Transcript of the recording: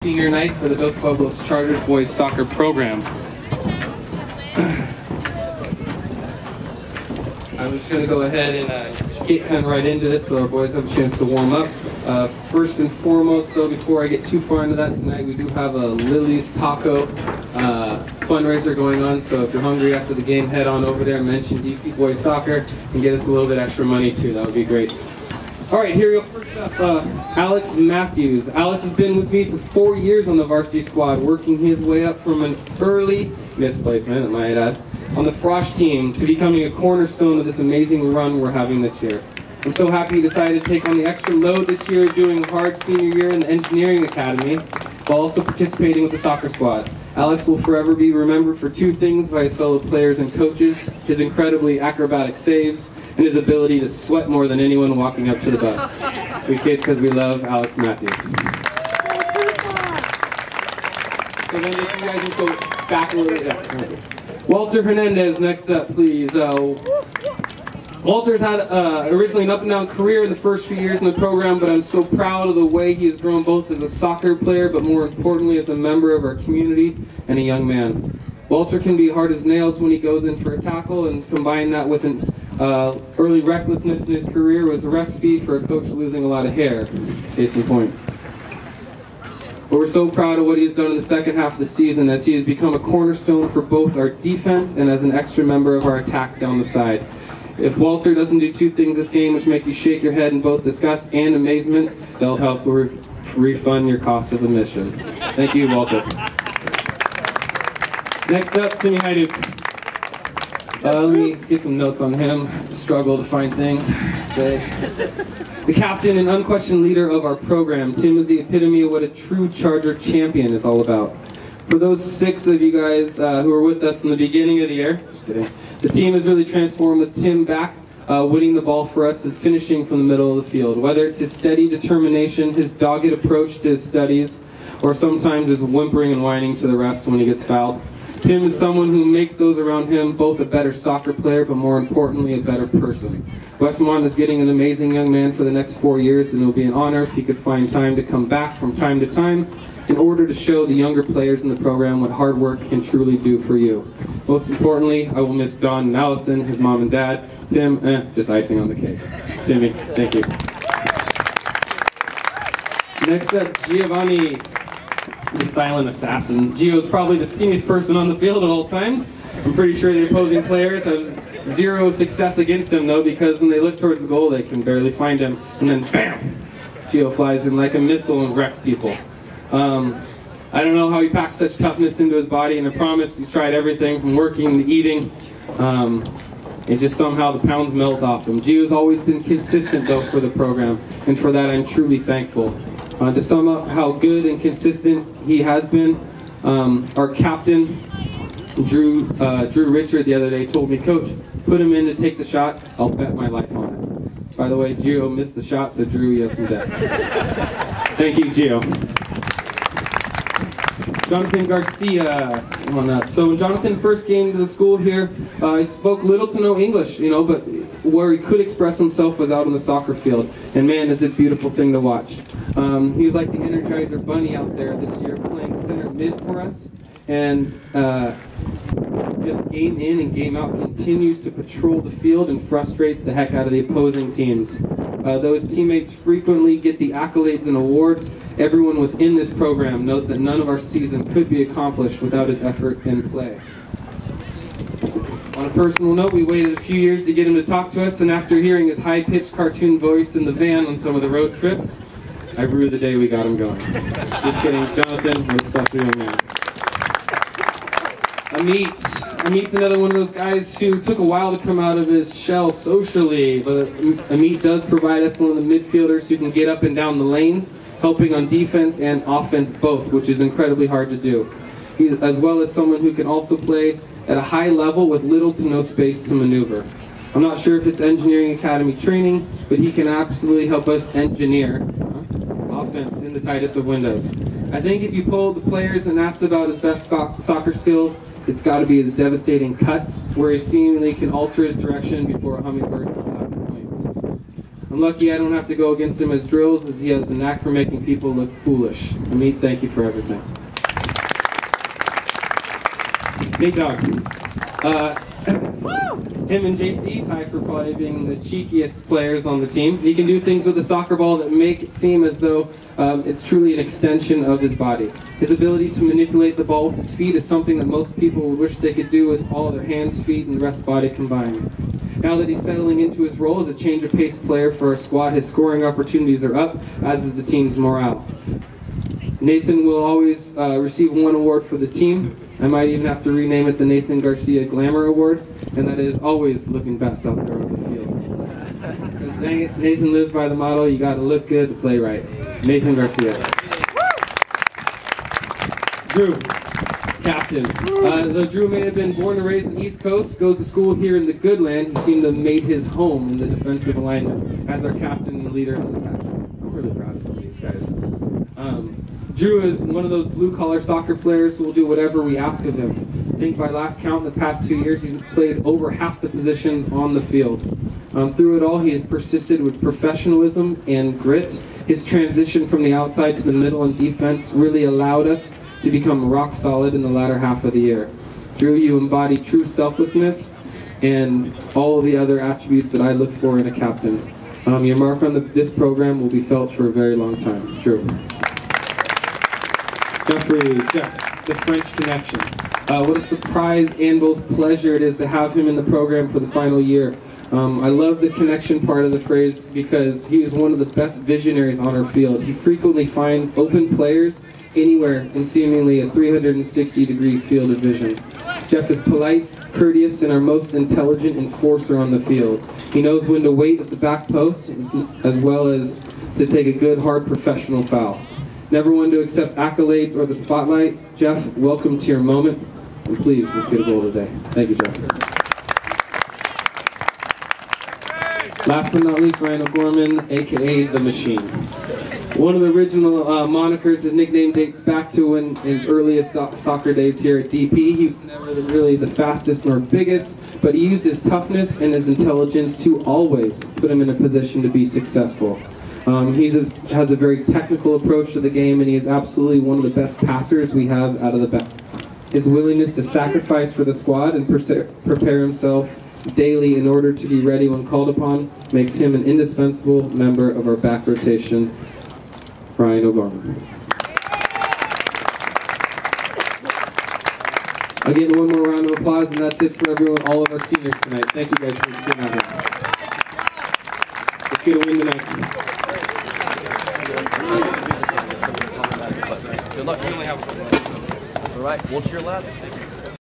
Senior night for the Dos Pueblos Chargers boys soccer program. I'm just going to go ahead and get kind of right into this so our boys have a chance to warm up. First and foremost, though, before I get too far into that tonight, we do have a Lily's Taco fundraiser going on. So if you're hungry after the game, head on over there and mention DP Boys Soccer and get us a little bit extra money too. That would be great. All right, here we go. First up, Alex Matthews. Alex has been with me for 4 years on the varsity squad, working his way up from an early misplacement, at my dad, on the Frosh team to becoming a cornerstone of this amazing run we're having this year. I'm so happy he decided to take on the extra load this year, doing a hard senior year in the engineering academy, while also participating with the soccer squad. Alex will forever be remembered for two things by his fellow players and coaches: his incredibly acrobatic saves and his ability to sweat more than anyone walking up to the bus. We kid because we love Alex Matthews. So then if you guys just go back a little bit. Yeah. Walter Hernandez next up, please. Walter's had originally an up-and-down career in the first few years in the program, but I'm so proud of the way he has grown both as a soccer player, but more importantly as a member of our community and a young man. Walter can be hard as nails when he goes in for a tackle, and combine that with an early recklessness in his career was a recipe for a coach losing a lot of hair. Case in point. But we're so proud of what he has done in the second half of the season, as he has become a cornerstone for both our defense and as an extra member of our attacks down the side. If Walter doesn't do two things this game which make you shake your head in both disgust and amazement, Bell House will refund your cost of admission. Thank you, Walter. Next up, Timmy Hajduk. Let me get some notes on him. Struggle to find things. Says, the captain and unquestioned leader of our program, Tim is the epitome of what a true Charger champion is all about. For those 6 of you guys who were with us in the beginning of the year, the team has really transformed with Tim back, winning the ball for us and finishing from the middle of the field. Whether it's his steady determination, his dogged approach to his studies, or sometimes his whimpering and whining to the refs when he gets fouled, Tim is someone who makes those around him both a better soccer player, but more importantly, a better person. Westmont is getting an amazing young man for the next 4 years, and it will be an honor if he could find time to come back from time to time in order to show the younger players in the program what hard work can truly do for you. Most importantly, I will miss Don and Allison, his mom and dad. Tim, just icing on the cake. Timmy, thank you. Next up, Giovanni, the silent assassin. Gio's probably the skinniest person on the field at all times. I'm pretty sure the opposing players have zero success against him, though, because when they look towards the goal, they can barely find him. And then, bam! Gio flies in like a missile and wrecks people. I don't know how he packs such toughness into his body, and I promise he's tried everything from working to eating. And just somehow the pounds melt off him. Gio's always been consistent, though, for the program, and for that I'm truly thankful. To sum up how good and consistent he has been, our captain, Drew Richard, the other day told me, "Coach, put him in to take the shot. I'll bet my life on it." By the way, Gio missed the shot, so Drew, you have some debts. Thank you, Gio. Jonathan Garcia, come on up. So when Jonathan first came to the school here, he spoke little to no English, but where he could express himself was out on the soccer field. And man, is it a beautiful thing to watch. He was like the Energizer Bunny out there this year, playing center mid for us. And just game in and game out continues to patrol the field and frustrate the heck out of the opposing teams. Though his teammates frequently get the accolades and awards, everyone within this program knows that none of our season could be accomplished without his effort and play. On a personal note, we waited a few years to get him to talk to us, and after hearing his high-pitched cartoon voice in the van on some of the road trips, I rue the day we got him going. Just kidding, Jonathan, we're a special young man. Amit's another one of those guys who took a while to come out of his shell socially, but Amit does provide us one of the midfielders who can get up and down the lanes, helping on defense and offense both, which is incredibly hard to do. He's as well as someone who can also play at a high level with little to no space to maneuver. I'm not sure if it's engineering academy training, but he can absolutely help us engineer offense in the tightest of windows. I think if you polled the players and asked about his best soccer skill, it's got to be his devastating cuts, where he seemingly can alter his direction before a hummingbird can flap his wings. I'm lucky I don't have to go against him as drills, as he has a knack for making people look foolish. Amit, thank you for everything. Big dog. Him and JC tied for probably being the cheekiest players on the team. He can do things with a soccer ball that make it seem as though it's truly an extension of his body. His ability to manipulate the ball with his feet is something that most people would wish they could do with all of their hands, feet, and the rest of the body combined. Now that he's settling into his role as a change of pace player for our squad, his scoring opportunities are up, as is the team's morale. Nathan will always receive one award for the team. I might even have to rename it the Nathan Garcia Glamour Award, and that is always looking best out there on the field. Because dang it, Nathan lives by the motto, you gotta look good to play right. Nathan Garcia. Drew, captain. Though Drew may have been born and raised on the East Coast, goes to school here in the good land, he seemed to have made his home in the defensive alignment as our captain and leader of the pack. I'm really proud of some of these guys. Drew is one of those blue-collar soccer players who will do whatever we ask of him. I think by last count, the past 2 years, he's played over half the positions on the field. Through it all, he has persisted with professionalism and grit. His transition from the outside to the middle and defense really allowed us to become rock solid in the latter half of the year. Drew, you embody true selflessness and all of the other attributes that I look for in a captain. Your mark on this program will be felt for a very long time. Drew. Jeff, the French connection. What a surprise and both pleasure it is to have him in the program for the final year. I love the connection part of the phrase because he is one of the best visionaries on our field. He frequently finds open players anywhere in seemingly a 360-degree field of vision. Jeff is polite, courteous, and our most intelligent enforcer on the field. He knows when to wait at the back post as well as to take a good, hard, professional foul. Never one to accept accolades or the spotlight. Jeff, welcome to your moment. And please, let's get a goal today. Thank you, Jeff. Last but not least, Ryan O'Gorman, a.k.a. The Machine. One of the original monikers, his nickname dates back to when his earliest soccer days here at DP. He was never really the fastest nor biggest, but he used his toughness and his intelligence to always put him in a position to be successful. He has a very technical approach to the game, and he is absolutely one of the best passers we have out of the back. His willingness to sacrifice for the squad and prepare himself daily in order to be ready when called upon makes him an indispensable member of our back rotation. Ryan O'Gorman. Again, one more round of applause, and that's it for everyone, all of our seniors tonight. Thank you guys for being out here. Let's get a win tonight. Good luck. All right, we'll cheer loud.